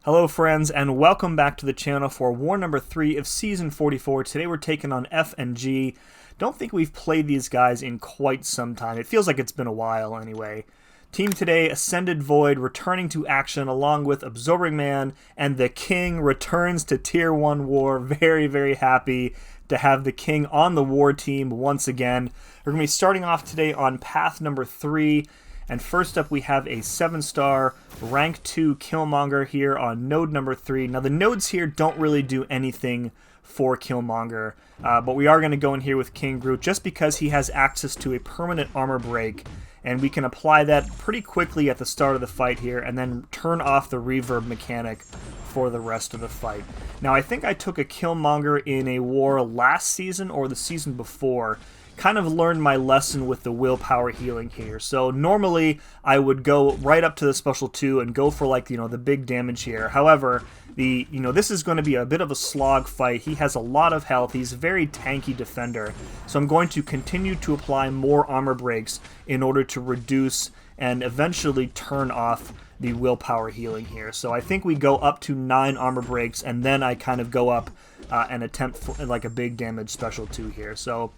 Hello friends, and welcome back to the channel for war number 3 of season 44. Today we're taking on F and G. Don't think we've played these guys in quite some time. It feels like it's been a while anyway. Team today, Ascended Void returning to action along with Absorbing Man, and the King returns to Tier 1 War. Very, very happy to have the King on the war team once again. We're going to be starting off today on path number 3. And first up we have a 7-star rank 2 Killmonger here on node number 3. Now the nodes here don't really do anything for Killmonger, but we are going to go in here with King Groot just because he has access to a permanent armor break, and we can apply that pretty quickly at the start of the fight here and then turn off the reverb mechanic for the rest of the fight. Now I think I took a Killmonger in a war last season or the season before. Kind of learned my lesson with the willpower healing here. So normally I would go right up to the special 2 and go for like, the big damage here. However, this is going to be a bit of a slog fight. He has a lot of health. He's a very tanky defender. So I'm going to continue to apply more armor breaks in order to reduce and eventually turn off the willpower healing here. So I think we go up to 9 armor breaks, and then I kind of go up and attempt for, like a big damage special 2 here. So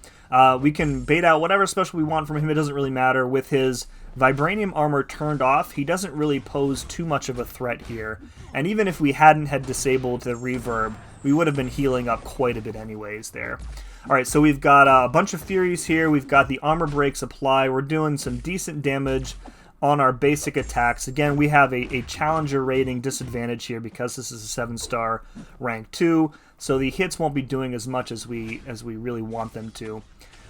we can bait out whatever special we want from him. It doesn't really matter. With his vibranium armor turned off, he doesn't really pose too much of a threat here. And even if we hadn't had disabled the reverb, we would have been healing up quite a bit anyways there. Alright, so we've got a bunch of Furies here. We've got the armor breaks apply. We're doing some decent damage on our basic attacks. Again, we have a challenger rating disadvantage here because this is a 7-star rank 2, so the hits won't be doing as much as we really want them to.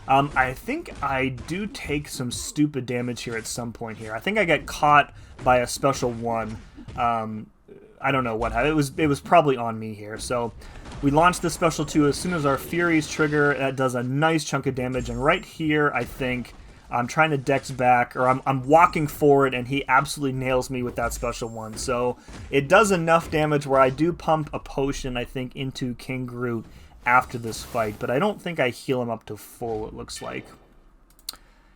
I think I do take some stupid damage here at some point here. I think I get caught by a special 1. I don't know what happened. It was probably on me here. So we launch the special 2 as soon as our Furies trigger. That does a nice chunk of damage, and right here I think I'm trying to dex back, or I'm walking forward, and he absolutely nails me with that special 1. So it does enough damage where I do pump a potion, I think, into King Groot after this fight, but I don't think I heal him up to full, it looks like.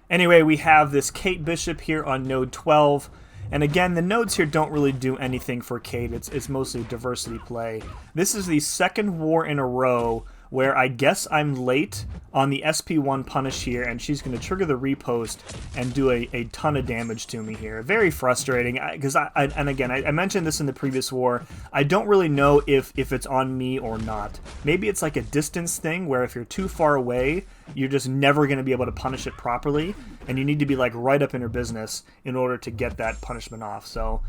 Anyway, we have this Kate Bishop here on node 12, and again, the nodes here don't really do anything for Kate. It's mostly diversity play. This is the second war in a row where I guess I'm late on the SP1 punish here, and she's going to trigger the repost and do a ton of damage to me here. Very frustrating, because I mentioned this in the previous war, I don't really know if it's on me or not. Maybe it's like a distance thing, where if you're too far away, you're just never going to be able to punish it properly, and you need to be like right up in her business in order to get that punishment off. So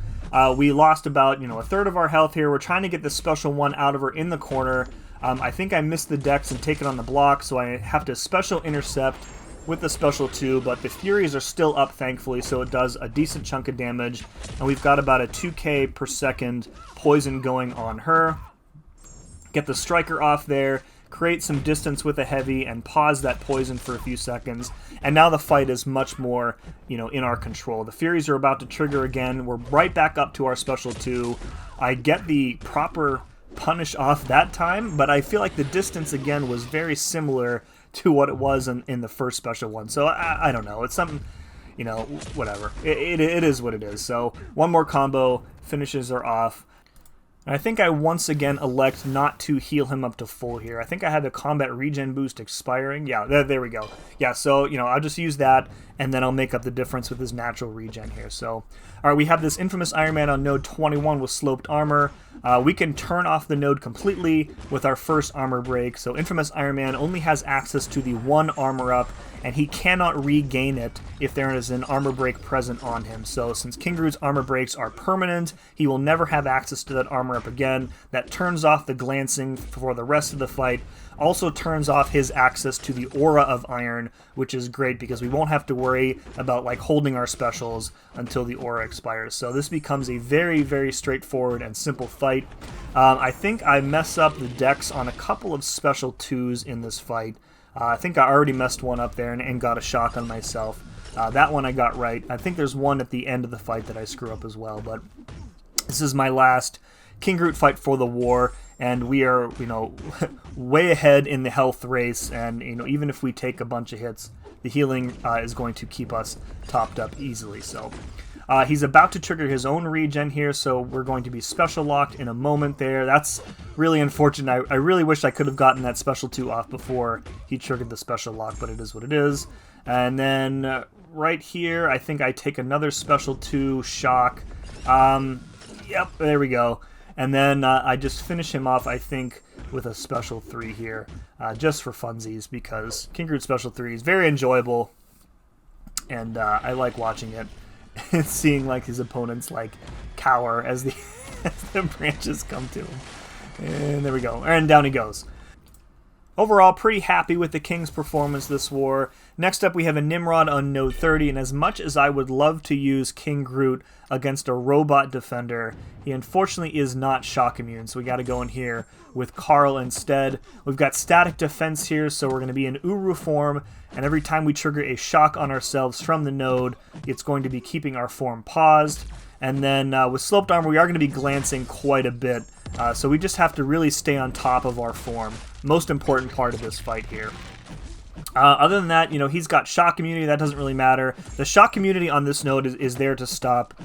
we lost about a third of our health here. We're trying to get this special 1 out of her in the corner. I think I missed the dex and take it on the block, so I have to special intercept with the special 2, but the Furies are still up, thankfully, so it does a decent chunk of damage, and we've got about a 2k per second poison going on her. Get the Striker off there, create some distance with a heavy, and pause that poison for a few seconds, and now the fight is much more, in our control. The Furies are about to trigger again. We're right back up to our special 2. I get the proper punish off that time, but I feel like the distance again was very similar to what it was in the first special 1. So I don't know. It's something, whatever. It is what it is. So one more combo finishes her off. And I think I once again elect not to heal him up to full here. I think I had the combat regen boost expiring. Yeah, there we go. Yeah, so, I'll just use that, and then I'll make up the difference with his natural regen here. So, alright, we have this infamous Iron Man on node 21 with sloped armor. We can turn off the node completely with our first armor break. So infamous Iron Man only has access to the 1 armor up, and he cannot regain it if there is an armor break present on him. So since King Groot's armor breaks are permanent, he will never have access to that armor up again. That turns off the glancing for the rest of the fight. Also turns off his access to the aura of iron, which is great because we won't have to worry about like holding our specials until the aura expires. So this becomes a very, very straightforward and simple fight. I think I mess up the dex on a couple of special 2s in this fight. I think I already messed one up there and got a shock on myself. That one I got right. I think there's one at the end of the fight that I screw up as well, but this is my last King Groot fight for the war, and we are, way ahead in the health race, and, even if we take a bunch of hits, the healing is going to keep us topped up easily. So He's about to trigger his own regen here, so we're going to be special locked in a moment there. That's really unfortunate. I really wish I could have gotten that special 2 off before he triggered the special lock, but it is what it is. And then right here, I think I take another special 2 shock. Yep, there we go. And then I just finish him off, I think, with a special 3 here, just for funsies, because KINDRED special 3 is very enjoyable, and I like watching it. And seeing like his opponents like cower as the branches come to him. And there we go. And down he goes. Overall, pretty happy with the King's performance this war. Next up, we have a Nimrod on node 30, and as much as I would love to use King Groot against a robot defender, he unfortunately is not shock immune, so we got to go in here with Carl instead. We've got static defense here, so we're going to be in Uru form, and every time we trigger a shock on ourselves from the node, it's going to be keeping our form paused. And then with sloped armor, we are going to be glancing quite a bit, so we just have to really stay on top of our form. Most important part of this fight here. Other than that, you know, he's got shock immunity. That doesn't really matter. The shock immunity on this node is there to stop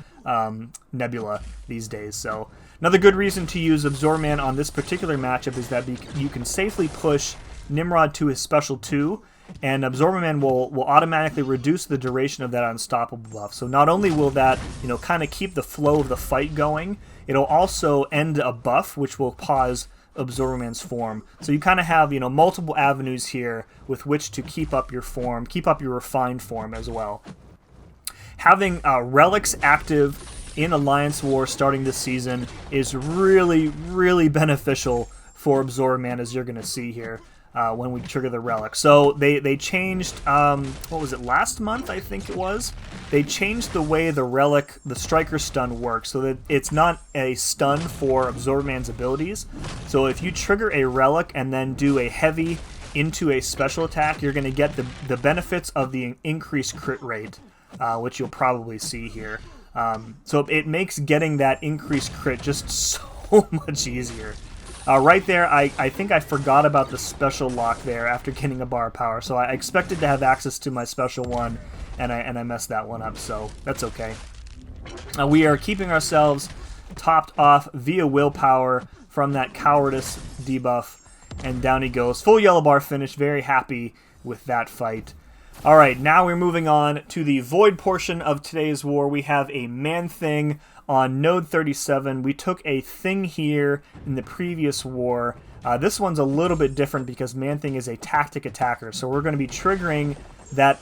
Nebula these days. So another good reason to use Absorb Man on this particular matchup is that you can safely push Nimrod to his special 2, and Absorb Man will automatically reduce the duration of that unstoppable buff. So not only will that, you know, kind of keep the flow of the fight going, it'll also end a buff which will pause Absorb Man's form. So you kind of have, you know, multiple avenues here with which to keep up your form, keep up your refined form as well. Having relics active in Alliance War starting this season is really, really beneficial for Absorb Man, as you're going to see here when we trigger the relic. So they changed, what was it, last month I think it was? They changed the way the relic, the striker stun works, so that it's not a stun for Absorb Man's abilities. So if you trigger a relic and then do a heavy into a special attack, you're going to get the benefits of the increased crit rate, which you'll probably see here. So it makes getting that increased crit just so much easier. Right there, I think I forgot about the special lock there after getting a bar of power, so I expected to have access to my special one, and I messed that one up, so that's okay. We are keeping ourselves topped off via willpower from that cowardice debuff, and down he goes. Full yellow bar finish, very happy with that fight. Alright, now we're moving on to the Void portion of today's war. We have a Man-Thing on node 37. We took a Thing here in the previous war. This one's a little bit different because Man-Thing is a tactic attacker, so we're going to be triggering that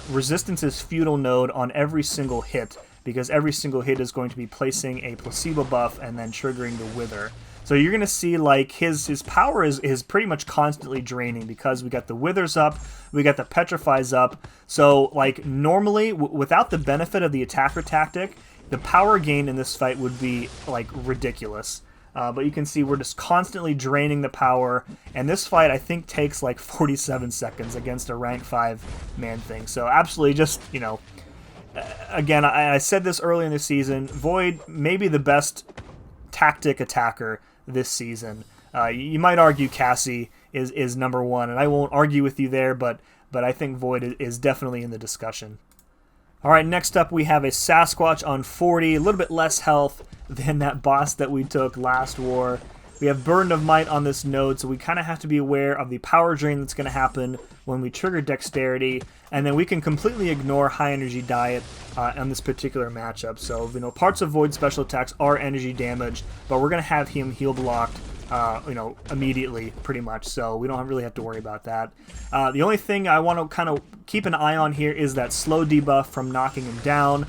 Resistance is Futile node on every single hit, because every single hit is going to be placing a placebo buff and then triggering the Wither. So you're going to see like his power is pretty much constantly draining because we got the Withers up, we got the Petrifies up. So like normally without the benefit of the attacker tactic, the power gain in this fight would be like ridiculous. But you can see we're just constantly draining the power, and this fight I think takes like 47 seconds against a rank 5 Man-Thing. So absolutely just, you know, again, I said this early in the season, Void may be the best tactic attacker this season. You might argue Cassie is number 1, and I won't argue with you there, but I think Void is definitely in the discussion. Alright, next up we have a Sasquatch on 40, a little bit less health than that boss that we took last war. We have Burden of Might on this node, so we kind of have to be aware of the power drain that's going to happen when we trigger Dexterity, and then we can completely ignore High Energy Diet on this particular matchup. So, you know, parts of Void special attacks are energy damaged, but we're going to have him heal blocked, you know, immediately, pretty much, so we don't really have to worry about that. The only thing I want to kind of keep an eye on here is that slow debuff from knocking him down.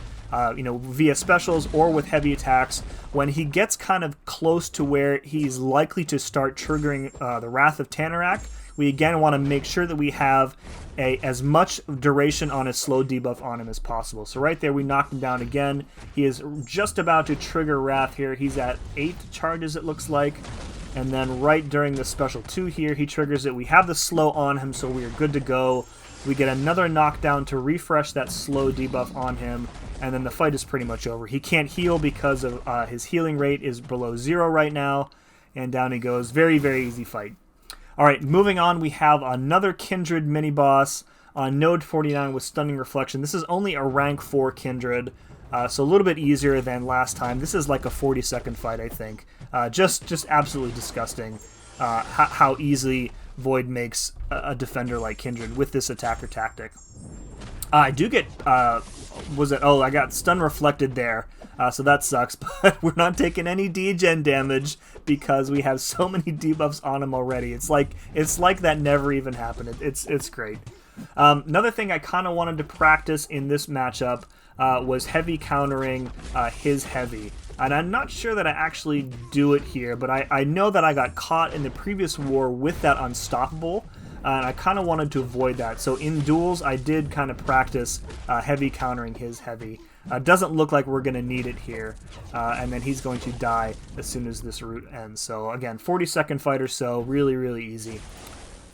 You know, via specials or with heavy attacks. When he gets kind of close to where he's likely to start triggering the Wrath of Tanarak, we again want to make sure that we have as much duration on his slow debuff on him as possible. So right there, we knocked him down again. He is just about to trigger Wrath here. He's at 8 charges, it looks like. And then right during the special 2 here, he triggers it. We have the slow on him, so we are good to go. We get another knockdown to refresh that slow debuff on him, and then the fight is pretty much over. He can't heal because of his healing rate is below 0 right now, and down he goes. Very, very easy fight. Alright, moving on, we have another Kindred mini-boss on node 49 with Stunning Reflection. This is only a rank 4 Kindred. So a little bit easier than last time. This is like a 40-second fight, I think. Just absolutely disgusting how easily Void makes a defender like Kindred with this attacker tactic. I do get, oh, I got stun reflected there, so that sucks, but we're not taking any degen damage because we have so many debuffs on him already. It's like that never even happened. It's great. Another thing I kind of wanted to practice in this matchup was heavy countering his heavy. And I'm not sure that I actually do it here, but I know that I got caught in the previous war with that unstoppable, and I kind of wanted to avoid that. So in duels, I did kind of practice heavy countering his heavy. Doesn't look like we're going to need it here, and then he's going to die as soon as this route ends. So again, 40-second fight or so, really, really easy.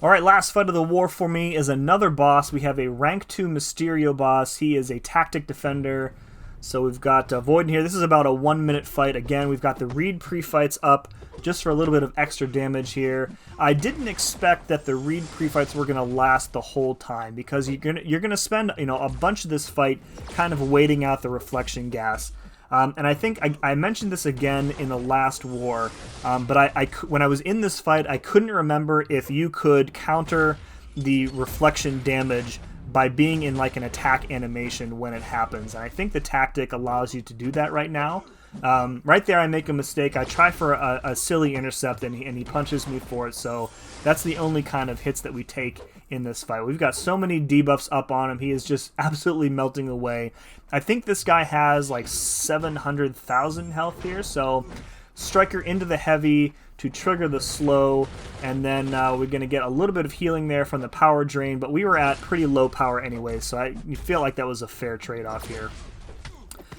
Alright, last fight of the war for me is another boss. We have a rank 2 Mysterio boss. He is a tactic defender. So we've got Void in here. This is about a 1-minute fight. Again, we've got the Reed pre-fights up just for a little bit of extra damage here. I didn't expect that the Reed pre-fights were going to last the whole time because you're gonna spend a bunch of this fight kind of waiting out the reflection gas. And I think I mentioned this again in the last war, but when I was in this fight, I couldn't remember if you could counter the reflection damage by being in like an attack animation when it happens. And I think the tactic allows you to do that right now. Right there I make a mistake. I try for a silly intercept and he punches me for it, so that's the only kind of hits that we take in this fight. We've got so many debuffs up on him. He is just absolutely melting away. I think this guy has like 700,000 health here, so Striker into the heavy to trigger the slow, and then we're going to get a little bit of healing there from the power drain, but we were at pretty low power anyway, so you feel like that was a fair trade-off here.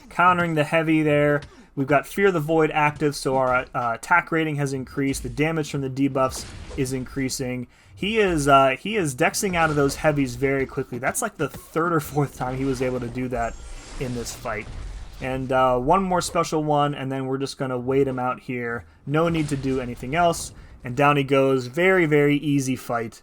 Countering the heavy there, we've got Fear the Void active, so our attack rating has increased, the damage from the debuffs is increasing. He is dexing out of those heavies very quickly. That's like the 3rd or 4th time he was able to do that in this fight. And one more special one, and then we're just going to wait him out here. No need to do anything else. And down he goes. Very, very easy fight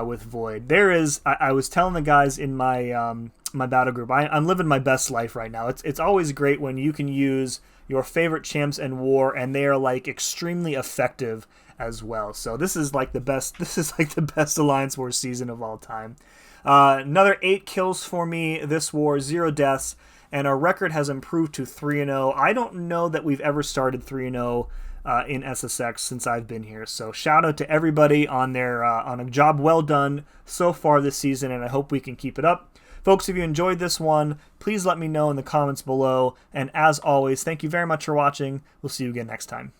with Void. I was telling the guys in my my battle group, I'm living my best life right now. It's always great when you can use your favorite champs in war, and they are like extremely effective as well. So this is like the best. This is like the best Alliance War season of all time. Another 8 kills for me this war, 0 deaths. And our record has improved to 3-0. I don't know that we've ever started 3-0 in SSX since I've been here. So shout out to everybody on on a job well done so far this season, and I hope we can keep it up. Folks, if you enjoyed this one, please let me know in the comments below. And as always, thank you very much for watching. We'll see you again next time.